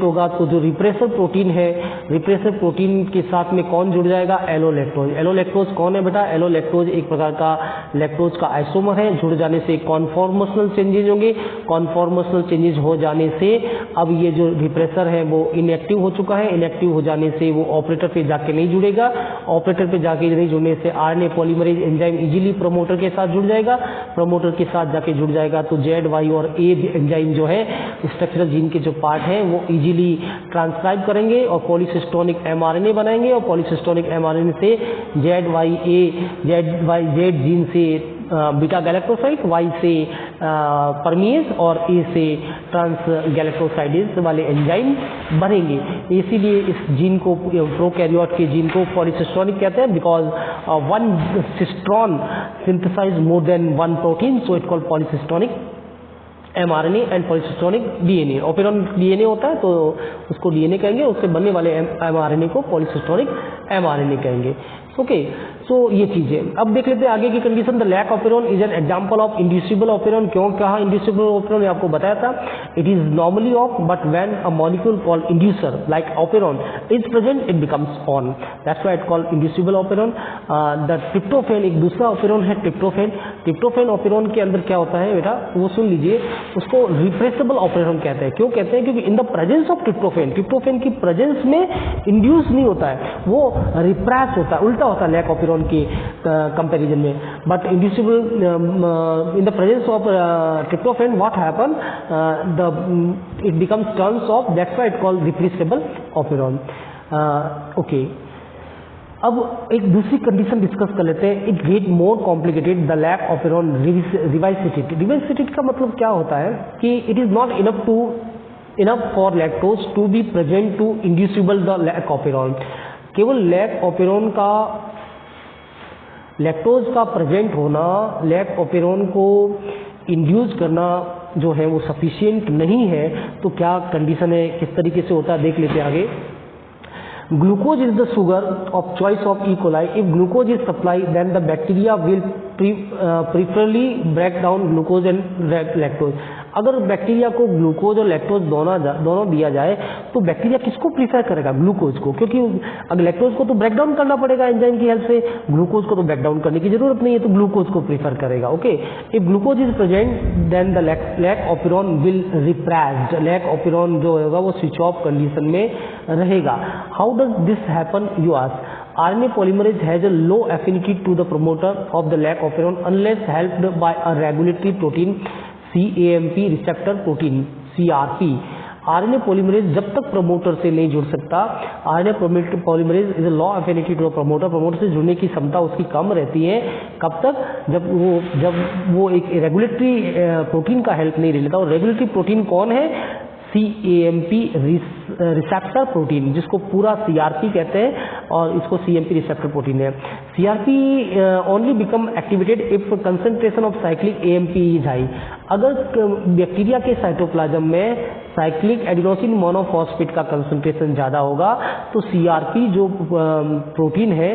होगा तो जो रिप्रेसर प्रोटीन है, रिप्रेसर प्रोटीन के साथ में कौन जुड़ जाएगा? एलोलैक्टोज। एलोलैक्टोज कौन है बेटा? एलोलैक्टोज एक प्रकार का लैक्टोज का आइसोमर है। जुड़ जाने से कॉन्फॉर्मेशनल चेंजेज होंगे। कॉन्फॉर्मेशनल चेंजेज हो जाने से अब ये जो रिप्रेसर है वो इनएक्टिव हो चुका है। इनएक्टिव हो जाने से वो ऑपरेटर पे जाके नहीं जुड़ेगा। ऑपरेटर पे जाके नहीं जुड़ने से RNA polymerase enzyme easily promoter के साथ जुड़ जाएगा। प्रमोटर के साथ जाके जुड़ जाएगा तो जेड, वाई और ए एंजाइम जो है स्ट्रक्चरल जीन के जो पार्ट हैं वो इजीली ट्रांसक्राइब करेंगे और पॉलीसिस्टोनिक एमआरएनए बनाएंगे। और पॉलीसिस्टोनिक एमआरएनए से जेड जीन से बीटा गैलेक्टोसाइड, वाई से परमीएज और ए से ट्रांस गैलेक्टोसाइडेज वाले एंजाइम बनेंगे। इसीलिए इस जीन को, प्रोकैरियोट के जीन को पॉलीसिस्टोनिक कहते हैं, because one cistron synthesise more than one protein, so it called polycistronic mRNA and polycistronic DNA. Operon DNA होता है तो उसको डीएनए कहेंगे, उससे बनने वाले एमआरएनए को पॉलीसिस्टोनिक एमआरएनए कहेंगे। ओके, सो ये चीजें। अब देख लेते हैं आगे की condition. The lac operon is an example of inducible operon. क्यों कहा इंड्यूसिबल ऑपेरॉन? आपको बताया था। It is normally off, but when a molecule called inducer like operon is present it becomes on, that's why it called inducible operon. The tryptophan एक दूसरा ऑपेरॉन है, ट्रिप्टोफैन। ट्रिप्टोफैन ऑपेरॉन के अंदर क्या होता है बेटा? वो सुन लीजिए, उसको रिप्रेसेबल ऑपेरॉन कहते हैं। क्यों कहते हैं? क्योंकि इन the presence of tryptophan, tryptophan की प्रेजेंस में इंड्यूस नहीं होता है, वो रिप्रेस होता है, उल्टा होता है लैक ऑपेरॉन के कंपैरिजन में। But inducible in the presence of tryptophan what happen, it becomes turns off, that's why it called repressible operon. Okay, अब एक दूसरी कंडीशन डिस्कस कर लेते हैं। It get more complicated, the lac operon revisited. Revisited का मतलब क्या होता है कि it is not enough for lactose to be present to inducible the lac operon. केवल लैक ऑपेरॉन का, लैक्टोज का प्रेजेंट होना, लैक ऑपेरॉन को इंड्यूस करना जो है वो सफिशिएंट नहीं है। तो क्या कंडीशन है, किस तरीके से होता है, देख लेते हैं आगे। Glucose is the sugar of choice of E. coli. If glucose is supplied, then the bacteria will preferably break down glucose and lactose. अगर बैक्टीरिया को ग्लूकोज और लैक्टोज दोनों दिया जाए तो बैक्टीरिया किसको प्रीफर करेगा? ग्लूकोज को, क्योंकि अगर लैक्टोज को तो ब्रेक डाउन करना पड़ेगा एंजाइम की हेल्प से, ग्लूकोज को तो ब्रेक डाउन करने की जरूरत नहीं है, तो ग्लूकोज को प्रीफर करेगा। Okay, if glucose is present then the lac operon will repressed. Lac operon जो होगा वो स्विच ऑफ कंडीशन में रहेगा। How does this happen you ask? RNA polymerase has a low affinity to the promoter of the lac operon unless helped by a regulatory protein CAMP receptor protein CRP। RNA polymerase जब तक प्रमोटर से नहीं जुड़ सकता, RNA polymerase is a low affinity to the promoter, promoter से जुड़ने की क्षमता उसकी कम रहती है। कब तक? जब वो एक रेगुलेटरी प्रोटीन का हेल्प नहीं ले लेता। और रेगुलेटरी प्रोटीन कौन है? CAMP रिसेप्टर प्रोटीन, जिसको पूरा CRP कहते हैं और इसको CMP रिसेप्टर प्रोटीन है। CRP only become activated if concentration of cyclic AMP is high. अगर बैक्टीरिया के साइटोप्लाज्म में साइक्लिक एडिनोसिन मोनोफॉस्फेट का कंसंट्रेशन ज़्यादा होगा तो CRP जो प्रोटीन है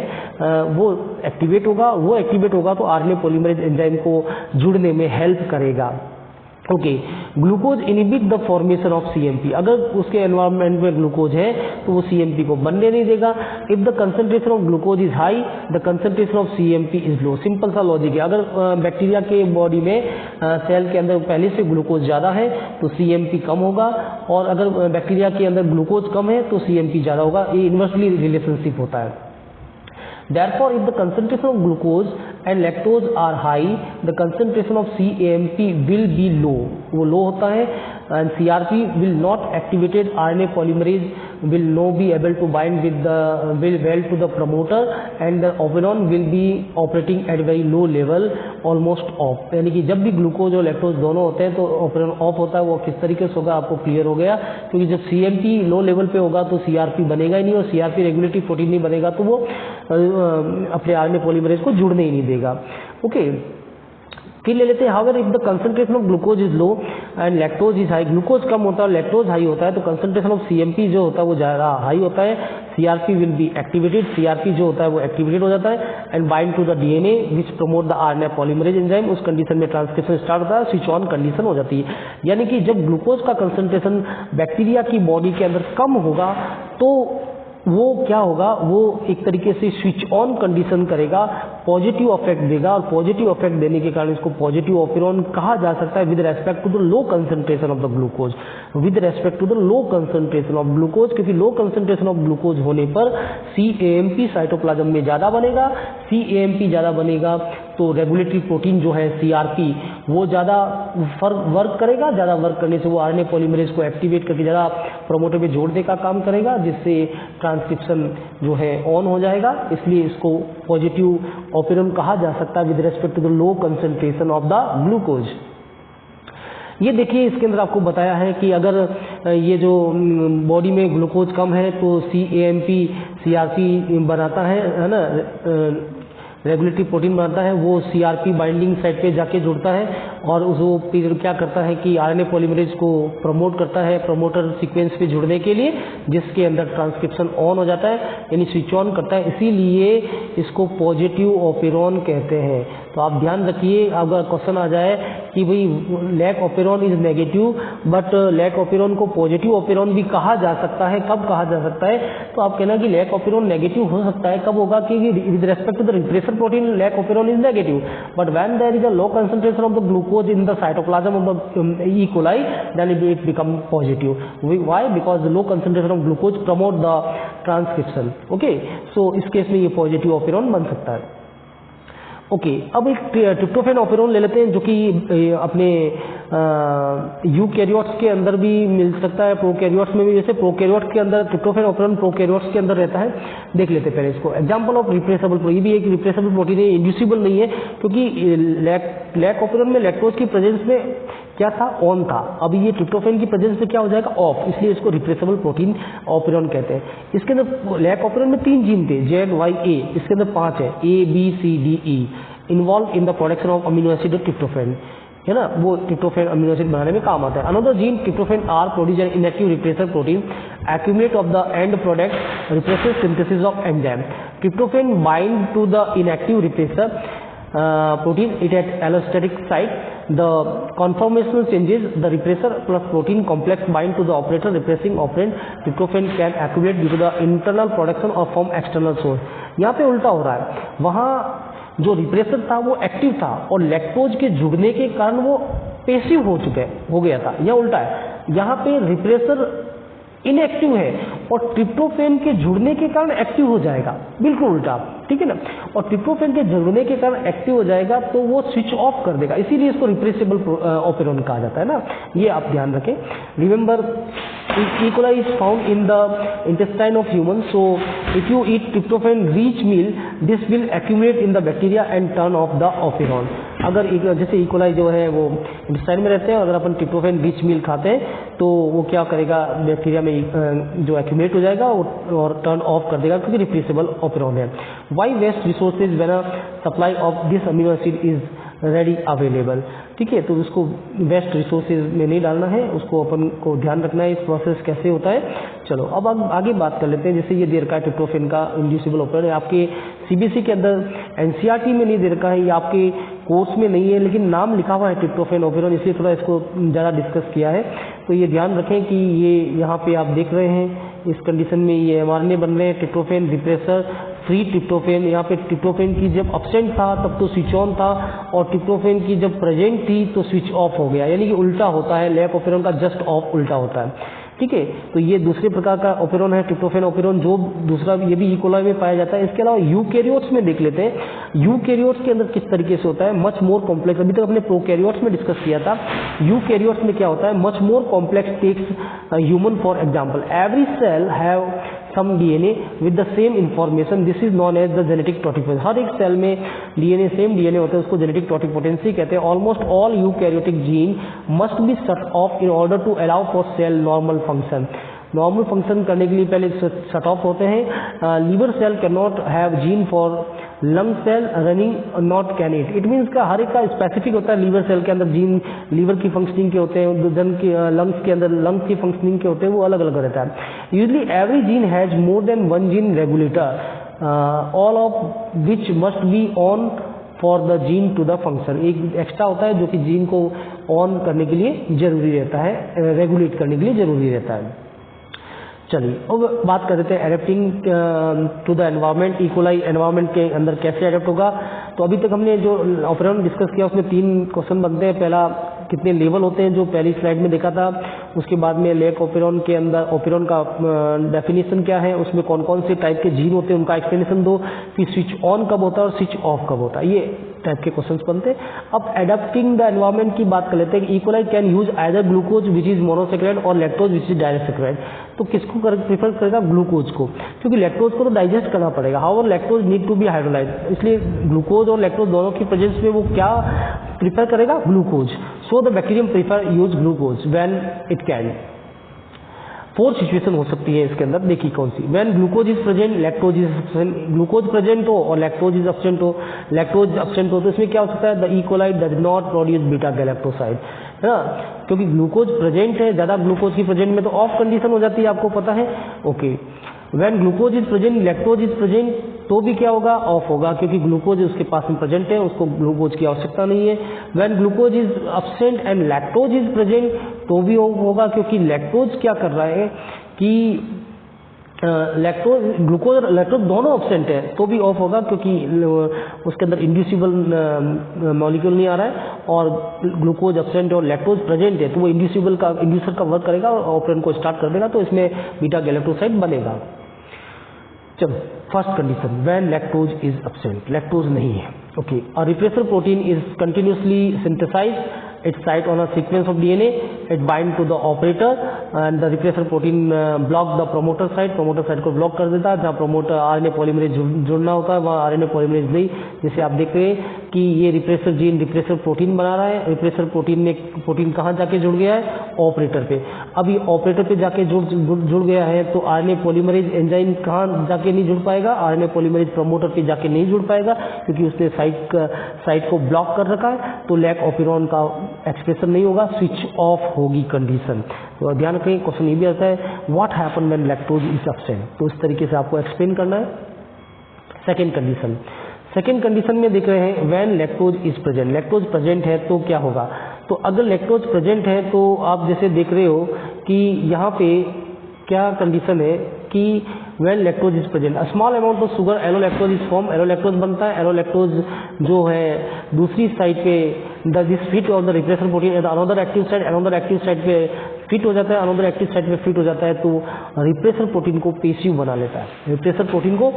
वो एक्टिवेट होगा तो RNA पॉलीमरेज एंजाइम को जुड़ने में हेल्प करेगा। Okay, glucose inhibit the formation of CMP। अगर उसके एनवायरनमेंट में ग्लूकोज है तो वो CMP को बनने नहीं देगा। If the concentration of glucose is high the concentration of CMP is low. Simple सा लॉजिक है। अगर बैक्टीरिया के बॉडी में सेल के अंदर पहले से ग्लूकोज ज़्यादा है तो CMP कम होगा, और अगर बैक्टीरिया के अंदर ग्लूकोज कम है तो CMP ज़्यादा होगा। ये इन्वर्सली रिलेशनशिप होता है। Therefore, if the concentration of glucose and lactose are high, the concentration of CAMP will be low. वो low होता है and CRP will not activated, RNA polymerase will not be able to bind with well to the promoter and the operon will be operating at very low level, almost off। यानी कि जब भी ग्लूकोज और लैक्टोज दोनों होते हैं तो ऑपरेन ऑफ होता है। वो किस तरीके से होगा आपको क्लियर हो गया, क्योंकि जब CMP लो लेवल पे होगा तो CRP बनेगा ही नहीं, और CRP रेगुलेटरी प्रोटीन नहीं बनेगा तो वो अपने RNA पॉलीमरेज को जुड़ने ही नहीं देगा। ओके, फिर ले लेते हैं however if the concentration of glucose is low and lactose is high, glucose कम होता है लैक्टोज हाई होता है तो कंसंट्रेशन ऑफ CMP जो होता है वो ज़्यादा हाई होता है, CRP will be activated, CRP जो होता है वो एक्टिवेटेड हो जाता है and bind to the DNA which promote the RNA polymerase enzyme, उस कंडीशन में ट्रांसक्रिप्शन स्टार्ट होता है, स्विच ऑन कंडीशन हो जाती है। यानी कि जब ग्लूकोज का कंसंट्रेशन बैक्टीरिया की बॉडी के अंदर कम होगा तो वो क्या होगा, वो एक तरीके से स्विच ऑन कंडीशन करेगा, पॉजिटिव इफेक्ट देगा और पॉजिटिव इफेक्ट देने के कारण इसको पॉजिटिव ऑपिरॉन कहा जा सकता है with respect to the low concentration of the glucose, with respect to the low concentration of glucose, क्योंकि लो कंसंट्रेशन ऑफ ग्लूकोज होने पर CAMP साइटोप्लाज्म में ज़्यादा बनेगा, CAMP ज़्यादा बनेगा तो रेगुलेटरी प्रोटीन जो है CRP वो ज़्यादा वर्क करेगा, ज़्यादा वर्क करने से वो RNA पॉलीमरेज को एक्टिवेट करके ज़्यादा प्रोमोटर में जोड़ने का काम करेगा जिससे ट्रांसक्रिप्शन जो है ऑन हो जाएगा, इसलिए इसको पॉजिटिव ऑपिरॉन कहा जा सकता है with respect to the low concentration of the glucose. ये देखिए इसके अंदर आपको बताया है कि अगर ये जो बॉडी में ग्लूकोज कम है तो CAMP CRP बनाता है ना, रेगुलेटरी प्रोटीन बनाता है, वो CRP बाइंडिंग साइट पे जाके जुड़ता है और वो फिर क्या करता है कि RNA पॉलीमरेज को प्रमोट करता है प्रोमोटर सीक्वेंस पे जुड़ने के लिए, जिसके अंदर ट्रांसक्रिप्शन ऑन हो जाता है यानी स्विच ऑन करता है, इसीलिए इसको पॉजिटिव ऑपिरॉन कहते हैं। तो आप ध्यान रखिए अगर क्वेश्चन आ जाए कि भाई lac operon is negative but lac operon को पॉजिटिव ऑपिरॉन भी कहा जा सकता है, कब कहा जा सकता है, तो आप कहना कि लैक ऑपिरॉन नेगेटिव हो सकता है, कब होगा कि with respect to the repressor protein lac operon is negative but when there is a low concentration of the glucose in the cytoplasm of the E. coli then it become positive. Why? Because the low concentration of glucose promote the transcription. Okay, so इस केस में ये पॉजिटिव ऑपिरॉन बन सकता है। ओके, अब एक ट्रिप्टोफैन ऑपिरॉन ले लेते हैं जो कि अपने यूकैरियोट्स के अंदर भी मिल सकता है, प्रोकैरियोट्स में भी, जैसे प्रोकैरियोट्स के अंदर ट्रिप्टोफैन ऑपिरॉन प्रोकैरियोट्स के अंदर रहता है। देख लेते हैं पहले इसको। एग्जांपल ऑफ रिप्रेसेबल प्रोटीन, ये भी एक रिप्रेसेबल प्रोटीन है, इंड्यूसिबल नहीं है क्योंकि लैक ऑपिरॉन में लैक्टोज की प्रेजेंस में क्या था, ऑन था, अब ये ट्रिप्टोफैन की प्रेजेंस में क्या हो जाएगा, ऑफ, इसलिए इसको रिप्रेसेबल प्रोटीन ऑपिरॉन कहते हैं। इसके अंदर लैक ऑपिरॉन में 3 जीन थे ZYA, इसके अंदर 5 है ABCDE involve in the production of amino acid tryptophan, है ना, वो ट्रिप्टोफैन अमीनो एसिड बनाने में काम आता है। Another gene tryptophan are produce an inactive repressor protein accumulate of the end product represses synthesis of enzyme. Tryptophan bind to the inactive repressor protein it at allostatic site. The conformational changes the repressor plus protein complex bind to the operator repressing operand. Tryptophan can accumulate due to the internal production or from external source. यहाँ पे उल्टा हो रहा है, वहाँ जो रिप्रेसर था वो एक्टिव था और लैक्टोज के जुड़ने के कारण वो पैसिव हो गया था, यह उल्टा है, यहाँ पे रिप्रेसर इनएक्टिव है और ट्रिप्टोफैन के जुड़ने के कारण एक्टिव हो जाएगा, बिल्कुल उल्टा, ठीक है ना, और ट्रिप्टोफैन के जुड़ने के कारण एक्टिव हो जाएगा तो वो स्विच ऑफ कर देगा, इसीलिए इसको रिप्रेसेबल ऑपिरॉन कहा जाता है ना, ये आप ध्यान रखें। Remember E. coli is found in the intestine of humans, so if you eat tryptophan rich meal this will accumulate in the bacteria and turn off the operon. अगर जैसे E. coli जो है वो इंटेस्टाइन में रहते हैं, अगर अपन ट्रिप्टोफैन रिच मील खाते हैं तो वो क्या करेगा, बैक्टीरिया में जो एक्यूमुलेट हो जाएगा और टर्न ऑफ कर देगा क्योंकि रिप्रेसेबल ऑपिरॉन है। Why waste resources when a supply of this amino acid is ready available, ठीक है, तो उसको वेस्ट रिसोर्सेज में नहीं डालना है, उसको अपन को ध्यान रखना है इस प्रोसेस कैसे होता है। चलो अब आगे बात कर लेते हैं, जैसे ये दे रखा है ट्रिप्टोफैन का इंड्यूसिबल ऑपिरॉन है, आपके CBSE के अंदर NCERT में नहीं दे रखा है, ये आपके कोर्स में नहीं है लेकिन नाम लिखा हुआ है ट्रिप्टोफैन ऑपिरॉन, इसलिए थोड़ा इसको ज़्यादा डिस्कस किया है। तो ये ध्यान रखें कि ये यहाँ पे आप देख रहे हैं इस कंडीशन में ये mRNA बन रहे हैं, ट्रिप्टोफैन रिप्रेसर फ्री ट्रिप्टोफैन, यहाँ पे ट्रिप्टोफैन की जब अब्सेंट था तब तो स्विच ऑन था और ट्रिप्टोफैन की जब प्रेजेंट थी तो स्विच ऑफ हो गया, यानी कि उल्टा होता है, लैक ऑपिरॉन का जस्ट ऑफ उल्टा होता है, ठीक है। तो ये दूसरे प्रकार का ऑपिरॉन है ट्रिप्टोफैन ऑपिरॉन, जो दूसरा ये भी E. coli में पाया जाता है। इसके अलावा यूकैरियोट्स में देख लेते हैं, यूकैरियोट्स के अंदर किस तरीके से होता है, मच मोर कॉम्प्लेक्स, अभी तक हमने प्रोकैरियोट्स में डिस्कस किया था, यूकैरियोट्स में क्या होता है, much more complex takes human for example, every cell have some DNA with the same information, this is known as the genetic totipotency। हर एक सेल में DNA सेम DNA होता है, उसको जेनेटिक टोटिपोटेंसी कहते हैं। Almost all eukaryotic gene must be shut off in order to allow for cell normal function, normal function करने के लिए पहले शट ऑफ होते हैं। Liver cell can not have gene for lung cell running not can it. It means का हर एक का स्पेसिफिक होता है। लीवर सेल के अंदर जीन लीवर की फंक्शनिंग के होते हैं, जन की लंग्स के अंदर लंग्स की फंक्शनिंग के होते हैं, वो अलग अलग रहता है। Usually every gene has more than one gene regulator all of which must be on for the gene to the function. एक एक्स्ट्रा होता है जो कि जीन को ऑन करने के लिए जरूरी रहता है, रेगुलेट करने के लिए जरूरी रहता है। चलिए अब बात कर रहे थे adapting to the environment. E coli environment के अंदर कैसे एडेप्ट होगा। तो अभी तक हमने जो ऑपरेंड डिस्कस किया उसमें 3 क्वेश्चन बनते हैं। पहला कितने लेवल होते हैं जो पहली स्लाइड में देखा था। उसके बाद में लेक ओपेरॉन के अंदर ओपेरॉन का डेफिनेशन क्या है, उसमें कौन कौन से टाइप के जीन होते हैं उनका एक्सप्लेनेशन दो। फिर स्विच ऑन कब होता है और स्विच ऑफ कब होता है, ये टाइप के क्वेश्चंस बनते हैं। अब एडेप्टिंग द एनवायरनमेंट की बात कर लेते हैं। E coli can use either glucose which is monosaccharide और लैक्टोज विच इज डायसेक्राइड। तो किसको प्रीफर करेगा, ग्लूकोज को, क्योंकि लैक्टोज को तो डाइजेस्ट करना पड़ेगा। However lactose need to be hydrolyse, इसलिए ग्लूकोज और लैक्टोज दोनों की प्रेजेंस में वो क्या प्रीफर करेगा, glucose. So the bacterium prefer use glucose when it can. 4 situation हो सकती है इसके अंदर, देखिए कौन सी। When glucose is present lactose is absent, glucose present हो और लैक्टोज इज एब्सेंट हो, लैक्टोज एब्सेंट हो तो इसमें क्या हो सकता है, the E coli does not produce beta galactoside, है ना, क्योंकि ग्लूकोज प्रेजेंट है, ज्यादा ग्लूकोज की प्रेजेंट में तो ऑफ कंडीशन हो जाती है, आपको पता है। Okay, when glucose is present lactose is present तो भी क्या होगा, ऑफ होगा, क्योंकि ग्लूकोज उसके पास में प्रेजेंट है, उसको ग्लूकोज की आवश्यकता नहीं है। When glucose is absent and lactose is present तो भी ऑफ होगा, क्योंकि लैक्टोज क्या कर रहा है कि लैक्टोज ग्लूकोज लैक्टोज दोनों एब्सेंट है तो भी ऑफ होगा, क्योंकि उसके अंदर इंड्यूसिबल मॉलिक्यूल नहीं आ रहा है, और ग्लूकोज एब्सेंट और लैक्टोज प्रेजेंट है तो वो इंड्यूसर का वर्क करेगा और ऑपरेंट को स्टार्ट कर देगा, तो इसमें बीटा गैलेक्टोसाइड बनेगा। चलो first condition, when lactose is absent, lactose नहीं है। Okay, a repressor protein is continuously synthesised, its site on a sequence of DNA, it bind to the operator and the repressor protein block the promoter site, promoter site को ब्लॉक कर देता है। जहाँ प्रोमोटर आरएनए पॉलीमरेज जुड़ना होता है वहाँ आरएनए पॉलीमरेज नहीं, जैसे आप देख रहे हैं कि ये रिप्रेसर जीन रिप्रेसर प्रोटीन बना रहा है। रिप्रेसर प्रोटीन में प्रोटीन कहाँ जाके जुड़ गया है, ऑपरेटर पे। अब ये ऑपरेटर पे जाके जुड़ गया है तो आरएनए पॉलीमरेज एंजाइम कहाँ जाके नहीं जुड़ पाएगा, आरएनए पॉलीमरेज प्रमोटर पे जाके नहीं जुड़ पाएगा, क्योंकि उसने साइट को ब्लॉक कर रखा है, तो लैक ऑपेरॉन का एक्सप्रेशन नहीं होगा, स्विच ऑफ होगी कंडीशन। तो ध्यान रखें, क्वेश्चन ये भी आता है what happen when lactose is absent, तो इस तरीके से आपको एक्सप्लेन करना है। सेकेंड कंडीशन में देख रहे हैं when lactose is present, lactose present है तो क्या होगा। तो अगर लैक्टोज प्रेजेंट है तो आप जैसे देख रहे हो कि यहाँ पे क्या कंडीशन है कि when lactose is present a small amount of sugar allolactose is form, allolactose बनता है। एलोलैक्टोज जो है दूसरी साइड पे this fit on the repressor protein at another active side, another active side पे फिट हो जाता है, अनदर एक्टिव साइड पे फिट हो जाता है, तो रिप्रेसर प्रोटीन को पेसिव बना लेता है। रिप्रेसर प्रोटीन को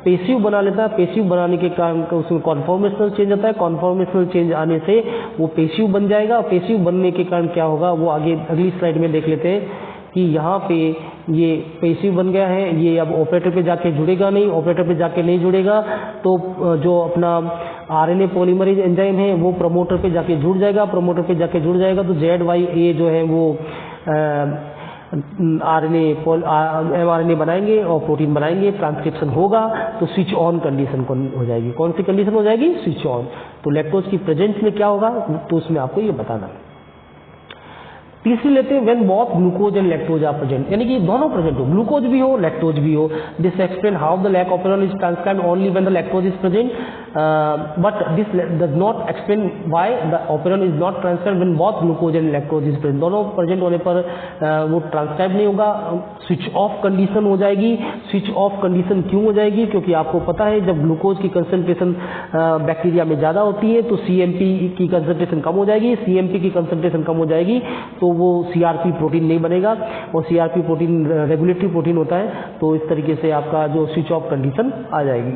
पेसिव बना लेता है, पेसिव बनाने के कारण उसमें कॉन्फॉर्मेशनल चेंज आता है, कॉन्फॉर्मेशनल चेंज आने से वो पेसिव बन जाएगा। पेसिव बनने के कारण क्या होगा वो आगे अगली स्लाइड में देख लेते हैं कि यहाँ पे ये पेसिव बन गया है, ये अब ऑपरेटर पे जाके जुड़ेगा नहीं, ऑपरेटर पे जाके नहीं जुड़ेगा तो जो अपना आरएनए पॉलीमरेज एंजाइम है वो प्रमोटर पे जाके जुड़ जाएगा, प्रमोटर पे जाके जुड़ जाएगा तो ZYA जो है वो mRNA बनाएंगे और प्रोटीन बनाएंगे, ट्रांसक्रिप्शन होगा तो स्विच ऑन कंडीशन हो जाएगी। कौन सी कंडीशन हो जाएगी, स्विच ऑन। तो लैक्टोज की प्रेजेंस में क्या होगा तो उसमें आपको ये बताना है। तीसरी लेते हैं when both glucose and lactose are present, यानी कि दोनों प्रेजेंट हो, ग्लूकोज भी हो लैक्टोज भी हो। This explain how the lac operon is transcribed only when the lactose is present, but this does not explain why the operon is not transcribed when both glucose and lactose is present. दोनों प्रेजेंट होने पर वो ट्रांसक्राइब नहीं होगा, स्विच ऑफ कंडीशन हो जाएगी। स्विच ऑफ कंडीशन क्यों हो जाएगी, क्योंकि आपको पता है जब ग्लूकोज की कंसंट्रेशन बैक्टीरिया में ज़्यादा होती है तो CMP की कंसंट्रेशन कम हो जाएगी, CMP की कंसंट्रेशन कम हो जाएगी तो वो CRP प्रोटीन नहीं बनेगा, और CRP प्रोटीन रेगुलेटरी प्रोटीन होता है, तो इस तरीके से आपका जो स्विच ऑफ कंडीशन आ जाएगी।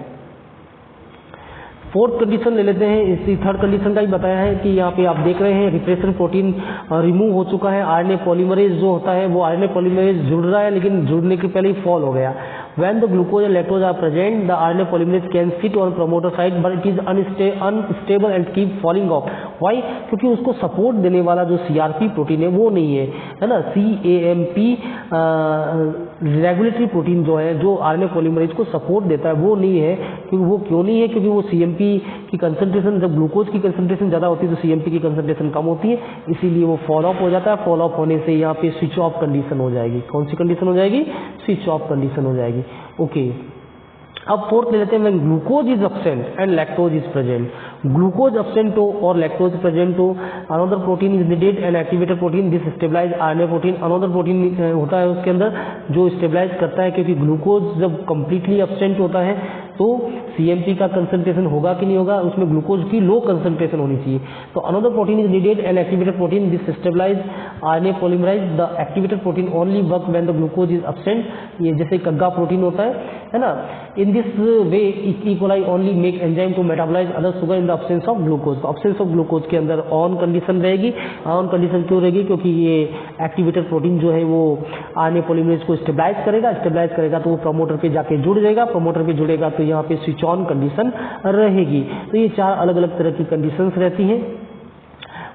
फोर्थ कंडीशन ले लेते हैं, इसी थर्ड कंडीशन का ही बताया है कि यहाँ पे आप देख रहे हैं रिप्रेसर प्रोटीन रिमूव हो चुका है, आरएनए पॉलीमरेज जो होता है वो आरएनए पॉलीमरेज जुड़ रहा है लेकिन जुड़ने के पहले ही फॉल हो गया। When the glucose and lactose are present, the RNA polymerase can sit on promoter site, but it is unstable and keep falling off. Why, क्योंकि उसको सपोर्ट देने वाला जो CRP प्रोटीन है वो नहीं है ना। CAMP रेगुलेटरी प्रोटीन जो है, जो RNA पॉलीमरेज को सपोर्ट देता है, वो नहीं है। क्योंकि वो क्यों नहीं है? क्योंकि वो CMP की कंसंट्रेशन, जब ग्लूकोज की कंसंट्रेशन ज़्यादा होती है तो CMP की कंसंट्रेशन कम होती है, इसीलिए वो फॉल ऑफ हो जाता है। फॉल ऑफ होने से यहाँ पे स्विच ऑफ कंडीशन हो जाएगी। कौन सी कंडीशन हो जाएगी? स्विच ऑफ कंडीशन हो जाएगी। ओके, अब फोर्थ ले लेते हैं, when glucose is absent and lactose is present. Glucose absent हो और लैक्टोज प्रेजेंट हो, another protein is needed and activated protein this stabilise RNA protein. Another protein होता है उसके अंदर जो स्टेबलाइज करता है, क्योंकि ग्लूकोज जब कंप्लीटली एब्सेंट होता है तो CMP का कंसंट्रेशन होगा कि नहीं होगा, उसमें ग्लूकोज की लो कंसंट्रेशन होनी चाहिए। तो another protein is needed and activated protein this stabilise RNA polymerase the activated protein only work when the glucose is absent. ये जैसे कग्गा प्रोटीन होता है ना। In this way E. coli only make enzyme to metabolise other sugar in the absence of glucose. तो अब्सेंस ऑफ ग्लूकोज के अंदर ऑन कंडीशन रहेगी। ऑन कंडीशन क्यों रहेगी? क्योंकि ये एक्टिवेटेड प्रोटीन जो है वो RNA पॉलीमरेज को स्टेबलाइज करेगा। स्टेबलाइज करेगा तो वो प्रमोटर पे जाके जुड़ जाएगा। प्रमोटर पे जुड़ेगा तो यहाँ पे स्विच ऑन कंडीशन रहेगी। तो ये 4 अलग अलग तरह की कंडीशंस रहती हैं।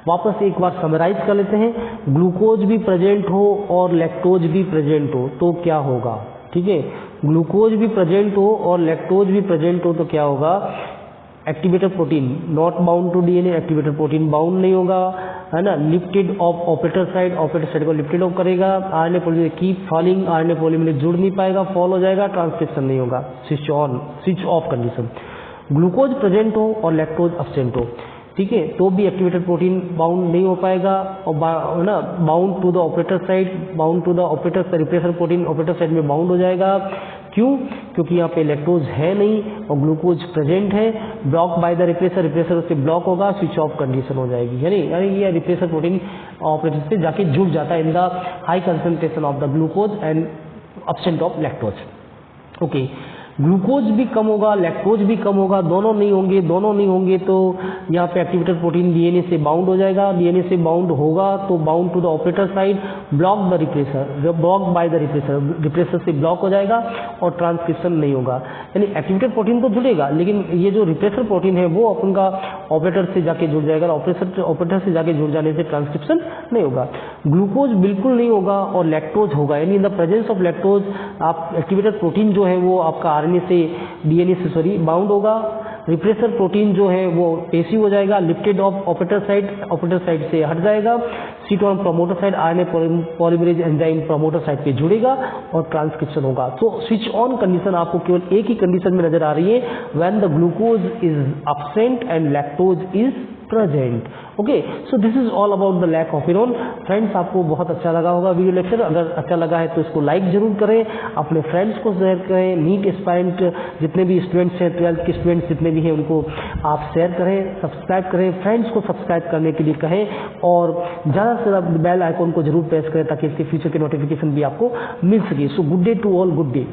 वापस एक बार समराइज कर लेते हैं। ग्लूकोज भी प्रेजेंट हो और लैक्टोज भी प्रेजेंट हो तो क्या होगा? ठीक है, ग्लूकोज भी प्रेजेंट हो और लैक्टोज भी प्रेजेंट हो तो क्या होगा? Activated protein not bound to DNA, activated protein bound नहीं होगा, है ना। Lifted off operator side, operator side को लिफ्टेड ऑफ करेगा। RNA polymerase keep falling, RNA polymerase जुड़ नहीं पाएगा, फॉल हो जाएगा, ट्रांसक्रिप्शन नहीं होगा, switch on, switch off condition. Glucose present हो और लैक्टोज एब्सेंट हो, ठीक है, तो भी एक्टिवेटेड प्रोटीन बाउंड नहीं हो पाएगा और ना bound to the operator side, bound to the operator repressor protein operator side में बाउंड हो जाएगा। क्यों? क्योंकि यहाँ पे लैक्टोज है नहीं और ग्लूकोज प्रेजेंट है। Block by the repressor, repressor उससे ब्लॉक होगा, स्विच ऑफ कंडीशन हो जाएगी। यानी ये रिप्रेसर प्रोटीन ऑपरेटर से जाके जुड़ जाता है in the high concentration of the glucose and absent of lactose. Okay, glucose भी कम होगा, लैक्टोज भी कम होगा, दोनों नहीं होंगे तो यहाँ पे एक्टिवेटेड प्रोटीन DNA से बाउंड हो जाएगा। DNA से बाउंड होगा तो bound to the operator side, block the repressor, block by the repressor, repressor से ब्लॉक हो जाएगा और ट्रांसक्रिप्शन नहीं होगा। यानी एक्टिवेटेड प्रोटीन तो जुड़ेगा, लेकिन ये जो रिप्रेसर प्रोटीन है वो अपन का ऑपरेटर से जाके जुड़ जाएगा। ऑपरेटर से जाके जुड़ जाने से ट्रांसक्रिप्शन नहीं होगा। ग्लूकोज बिल्कुल नहीं होगा और लैक्टोज होगा, यानी इन द प्रेजेंस ऑफ लैक्टोज आप एक्टिवेटेड प्रोटीन जो है वो आपका RNA से DNA से बाउंड होगा। रिप्रेसर प्रोटीन जो है वो पैसिव हो जाएगा, लिफ्टेड ऑफ ऑपरेटर साइड से हट जाएगा, seat on promoter side, RNA polymerase enzyme promoter side पे जुड़ेगा और ट्रांसक्रिप्शन होगा। तो स्विच ऑन कंडीशन आपको केवल एक ही कंडीशन में नजर आ रही है, when the glucose is absent and lactose is present. Okay, so this is all about the lac operon. Friends, आपको बहुत अच्छा लगा होगा वीडियो लेक्चर। अगर अच्छा लगा है तो इसको लाइक जरूर करें, अपने फ्रेंड्स को शेयर करें। नीट एस्पायरेंट जितने भी स्टूडेंट्स हैं, 12th के स्टूडेंट्स जितने भी हैं, उनको आप शेयर करें, सब्सक्राइब करें, फ्रेंड्स को सब्सक्राइब करने के लिए कहें और ज़्यादा से ज़्यादा बेल आइकॉन को जरूर प्रेस करें ताकि इसके फ्यूचर के नोटिफिकेशन भी आपको मिल सके। So good day to all, good day.